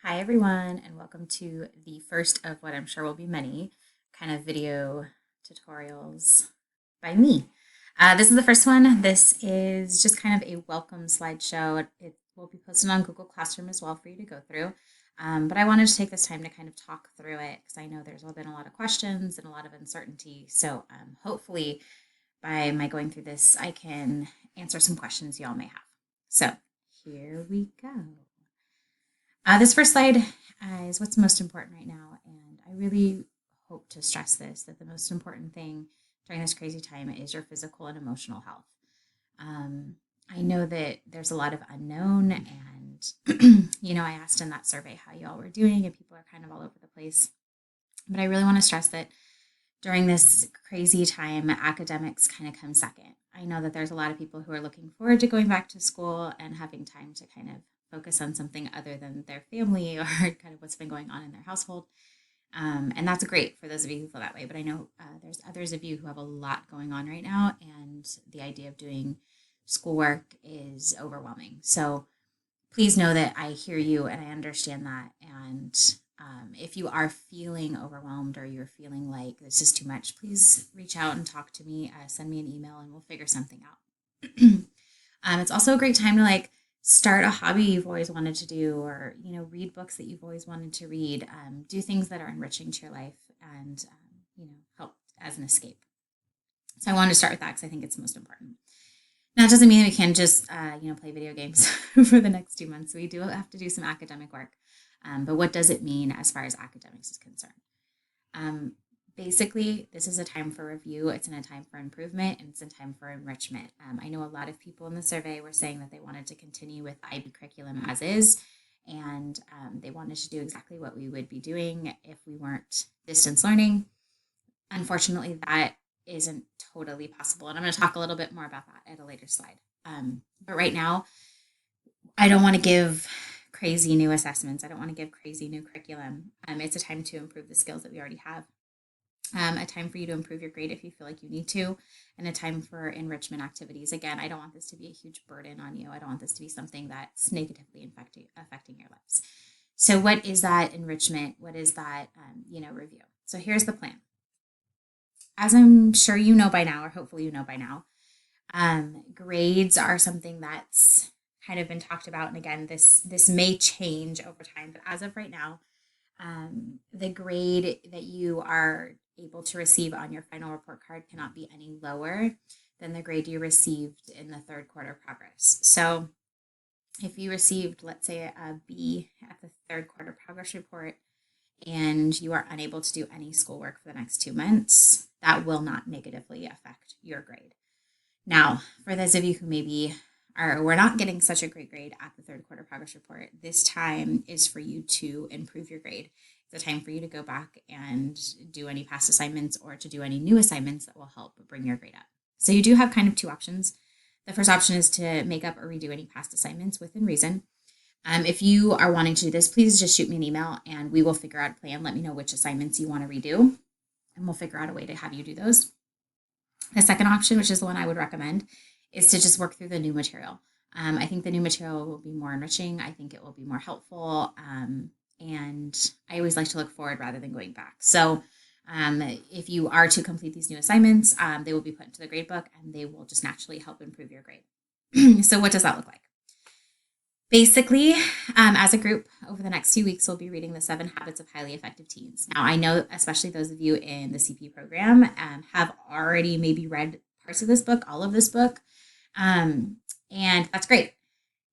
Hi everyone, and welcome to the first of what I'm sure will be many kind of video tutorials by me. This is the first one. This is just kind of a welcome slideshow. It will be posted on Google Classroom as well for you to go through. But I wanted to take this time to kind of talk through it because I know there's been a lot of questions and a lot of uncertainty. So hopefully by my going through this, I can answer some questions y'all may have. So here we go. This first slide is what's most important right now. And I really hope to stress this, that the most important thing during this crazy time is your physical and emotional health. I know that there's a lot of unknown and, I asked in that survey how y'all were doing and people are kind of all over the place. But I really want to stress that during this crazy time, academics kind of come second. I know that there's a lot of people who are looking forward to going back to school and having time to kind of focus on something other than their family or kind of what's been going on in their household. And that's great for those of you who feel that way. But I know there's others of you who have a lot going on right now, and the idea of doing schoolwork is overwhelming. So please know that I hear you and I understand that. And if you are feeling overwhelmed or you're feeling like this is too much, please reach out and talk to me. Send me an email and we'll figure something out. It's also a great time to start a hobby you've always wanted to do, or read books that you've always wanted to read. Do things that are enriching to your life and help as an escape. So I wanted to start with that because I think it's most important. Now, it doesn't mean that we can just play video games for the next 2 months. We do have to do some academic work. But what does it mean as far as academics is concerned? Basically, this is a time for review. It's in a time for improvement, and it's a time for enrichment. I know a lot of people in the survey were saying that they wanted to continue with IB curriculum as is, and they wanted to do exactly what we would be doing if we weren't distance learning. Unfortunately, that isn't totally possible, and I'm going to talk a little bit more about that at a later slide. But right now, I don't want to give crazy new assessments. I don't want to give crazy new curriculum. It's a time to improve the skills that we already have. A time for you to improve your grade if you feel like you need to, and a time for enrichment activities. Again, I don't want this to be a huge burden on you. I don't want this to be something that's negatively affecting your lives. So what is that enrichment? What is that, review? So here's the plan. As I'm sure you know by now, or hopefully you know by now, grades are something that's kind of been talked about. And again, this may change over time, but as of right now, the grade that you are able to receive on your final report card cannot be any lower than the grade you received in the third quarter progress. So if you received, let's say, a B at the third quarter progress report and you are unable to do any schoolwork for the next 2 months, that will not negatively affect your grade. Now, for those of you who maybe we're not getting such a great grade at the third quarter progress report, this time is for you to improve your grade. It's a time for you to go back and do any past assignments or to do any new assignments that will help bring your grade up. So you do have kind of two options. The first option is to make up or redo any past assignments within reason. If you are wanting to do this, please just shoot me an email and we will figure out a plan. Let me know which assignments you want to redo and we'll figure out a way to have you do those. The second option, which is the one I would recommend, is to just work through the new material. I think the new material will be more enriching. I think it will be more helpful. And I always like to look forward rather than going back. So if you are to complete these new assignments, they will be put into the grade book and they will just naturally help improve your grade. So what does that look like? Basically, as a group, over the next few weeks, we'll be reading The 7 Habits of Highly Effective Teens. Now, I know, especially those of you in the CP program, have already maybe read parts of this book, all of this book, and that's great.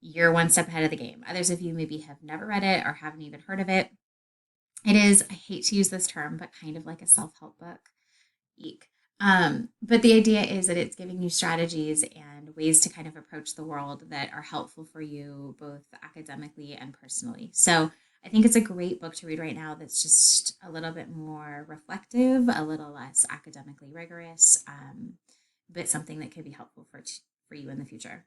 You're one step ahead of the game. Others of you maybe have never read it or haven't even heard of it. It is, I hate to use this term, but kind of like a self-help book. Eek. But the idea is that it's giving you strategies and ways to kind of approach the world that are helpful for you both academically and personally. So I think it's a great book to read right now that's just a little bit more reflective, a little less academically rigorous, but something that could be helpful for you in the future.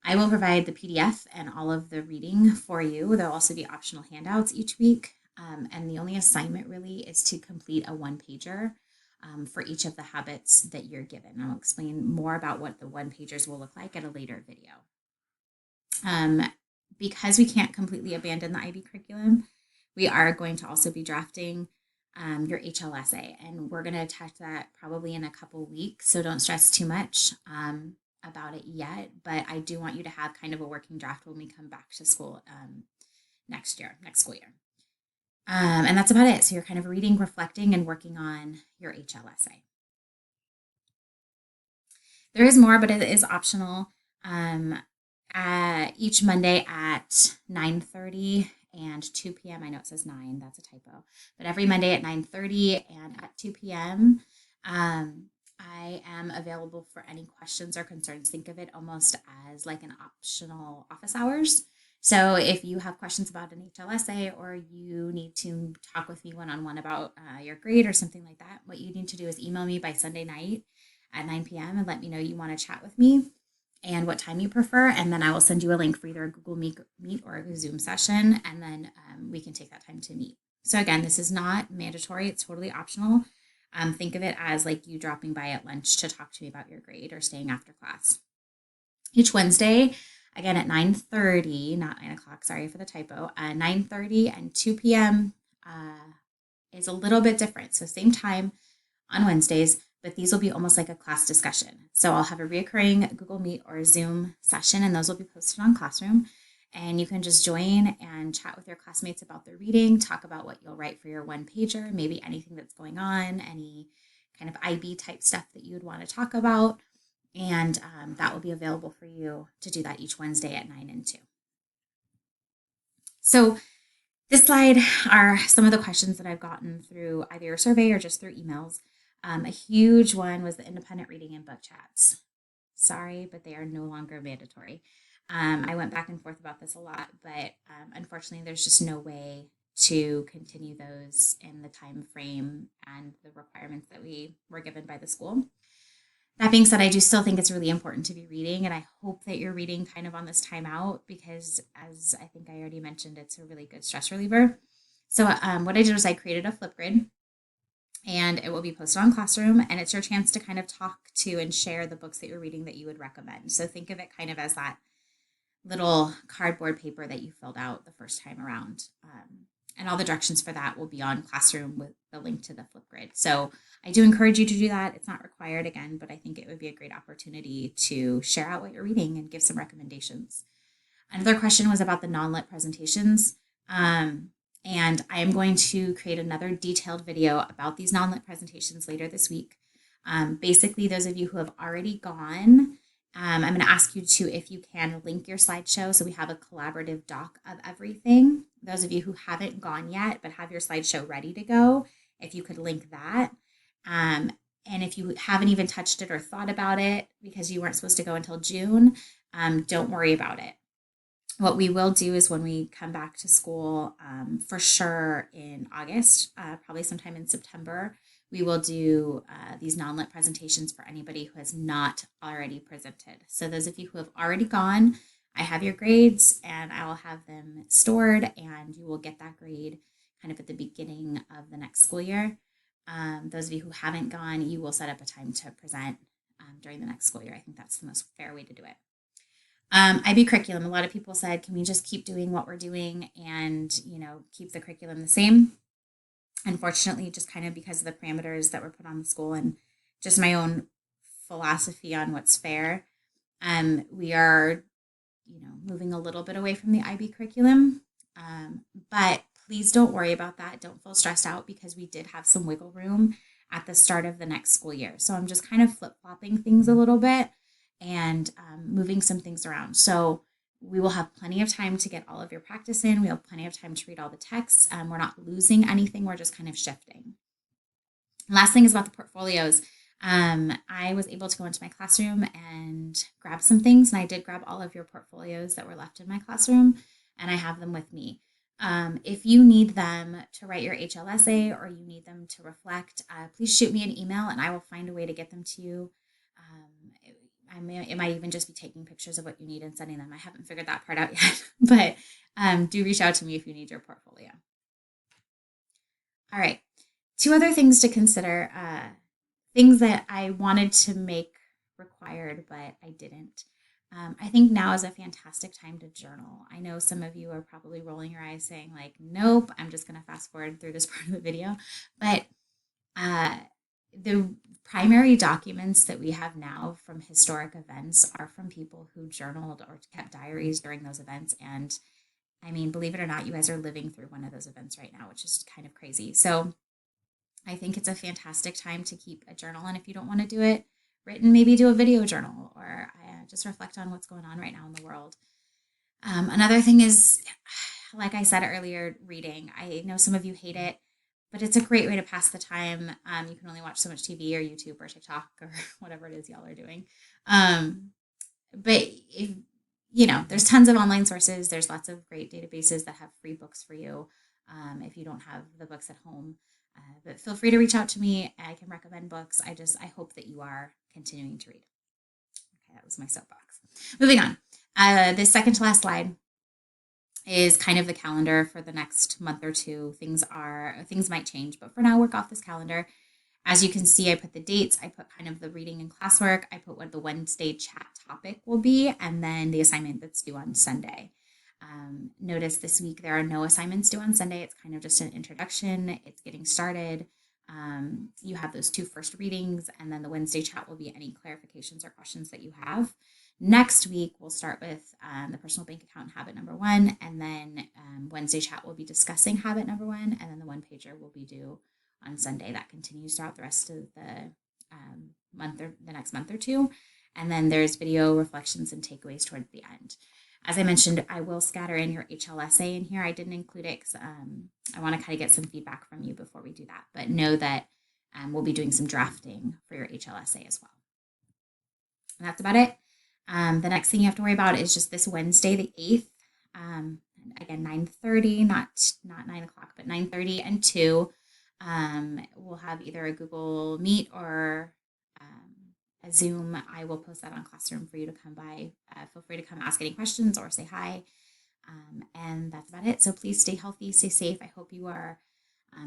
I will provide the PDF and all of the reading for you. There'll also be optional handouts each week. And the only assignment really is to complete a one-pager for each of the habits that you're given. I'll explain more about what the one-pagers will look like at a later video. because we can't completely abandon the IB curriculum, we are going to also be drafting your HLSA, and we're going to attach that probably in a couple weeks. So don't stress too much about it yet, but I do want you to have kind of a working draft when we come back to school next school year. And that's about it. So you're kind of reading, reflecting, and working on your HLSA. There is more, but it is optional. Each Monday at 9:30 and 2 p.m. I know it says 9, that's a typo. But every Monday at 9:30 and at 2 p.m. I am available for any questions or concerns. Think of it almost as like an optional office hours. So if you have questions about an HLSA or you need to talk with me one-on-one about your grade or something like that, what you need to do is email me by Sunday night at 9 p.m. and let me know you want to chat with me and what time you prefer. And then I will send you a link for either a Google Meet or a Zoom session. And then we can take that time to meet. So again, this is not mandatory. It's totally optional. Think of it as like you dropping by at lunch to talk to me about your grade or staying after class. Each Wednesday, again at 9:30, not 9 o'clock, sorry for the typo, 9:30 and 2 p.m. Is a little bit different. So same time on Wednesdays, but these will be almost like a class discussion. So I'll have a reoccurring Google Meet or Zoom session, and those will be posted on Classroom. And you can just join and chat with your classmates about their reading, talk about what you'll write for your one pager, maybe anything that's going on, any kind of IB type stuff that you would want to talk about. And that will be available for you to do that each Wednesday at 9 and 2. So this slide are some of the questions that I've gotten through either your survey or just through emails. A huge one was the independent reading and book chats. Sorry, but they are no longer mandatory. I went back and forth about this a lot, but unfortunately, there's just no way to continue those in the time frame and the requirements that we were given by the school. That being said, I do still think it's really important to be reading, and I hope that you're reading kind of on this time out because, as I think I already mentioned, it's a really good stress reliever. So what I did was I created a Flipgrid, and it will be posted on Classroom, and it's your chance to kind of talk to and share the books that you're reading that you would recommend. So think of it kind of as that little cardboard paper that you filled out the first time around. And all the directions for that will be on Classroom with the link to the Flipgrid. So I do encourage you to do that. It's not required again, but I think it would be a great opportunity to share out what you're reading and give some recommendations. Another question was about the non-lit presentations. And I am going to create another detailed video about these non-lit presentations later this week. Basically, those of you who have already gone, I'm going to ask you to, if you can, link your slideshow so we have a collaborative doc of everything. Those of you who haven't gone yet but have your slideshow ready to go, if you could link that. And if you haven't even touched it or thought about it because you weren't supposed to go until June, don't worry about it. What we will do is when we come back to school, for sure in August, probably sometime in September, we will do these non-lit presentations for anybody who has not already presented. So those of you who have already gone, I have your grades and I will have them stored, and you will get that grade kind of at the beginning of the next school year. Those of you who haven't gone, you will set up a time to present during the next school year. I think that's the most fair way to do it. IB curriculum, a lot of people said, can we just keep doing what we're doing and, keep the curriculum the same? Unfortunately, just kind of because of the parameters that were put on the school and just my own philosophy on what's fair, we are, moving a little bit away from the IB curriculum. But please don't worry about that. Don't feel stressed out because we did have some wiggle room at the start of the next school year. So I'm just kind of flip-flopping things a little bit and moving some things around. So we will have plenty of time to get all of your practice in. We have plenty of time to read all the texts. We're not losing anything. We're just kind of shifting. Last thing is about the portfolios. I was able to go into my classroom and grab some things, and I did grab all of your portfolios that were left in my classroom, and I have them with me. If you need them to write your HLSA or you need them to reflect, please shoot me an email and I will find a way to get them to you. It might even just be taking pictures of what you need and sending them. I haven't figured that part out yet, but do reach out to me if you need your portfolio. All right, 2 other things to consider, things that I wanted to make required, but I didn't. I think now is a fantastic time to journal. I know some of you are probably rolling your eyes saying, like, nope, I'm just going to fast forward through this part of the video. But uh, the primary documents that we have now from historic events are from people who journaled or kept diaries during those events. And I mean, believe it or not, you guys are living through one of those events right now, which is kind of crazy. So I think it's a fantastic time to keep a journal. And if you don't want to do it written, maybe do a video journal or just reflect on what's going on right now in the world. Another thing is, like I said earlier, reading. I know some of you hate it, but it's a great way to pass the time. You can only watch so much TV or YouTube or TikTok or whatever it is y'all are doing. Um, but if, there's tons of online sources. There's lots of great databases that have free books for you if you don't have the books at home. But feel free to reach out to me. I can recommend books. I hope that you are continuing to read. Okay, that was my soapbox. Moving on. The second to last slide is kind of the calendar for the next month or two. Things might change, but for now, work off this calendar. As you can see, I put the dates, I put kind of the reading and classwork, I put what the Wednesday chat topic will be, and then the assignment that's due on Sunday. Notice this week there are no assignments due on Sunday. It's kind of just an introduction. It's getting started. You have those two first readings, and then the Wednesday chat will be any clarifications or questions that you have. Next week, we'll start with the personal bank account habit number 1, and then Wednesday chat will be discussing habit number 1, and then the one pager will be due on Sunday. That continues throughout the rest of the month or the next month or two. And then there's video reflections and takeaways toward the end. As I mentioned, I will scatter in your HLSA in here. I didn't include it because I want to kind of get some feedback from you before we do that. But know that we'll be doing some drafting for your HLSA as well. And that's about it. The next thing you have to worry about is just this Wednesday, the 8th. Again, 9:30, not 9 o'clock, but 9:30 and 2. We'll have either a Google Meet or a Zoom. I will post that on Classroom for you to come by. Feel free to come ask any questions or say hi. And that's about it. So please stay healthy, stay safe. I hope you are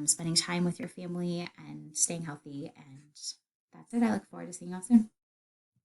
spending time with your family and staying healthy. And that's it. I look forward to seeing you all soon.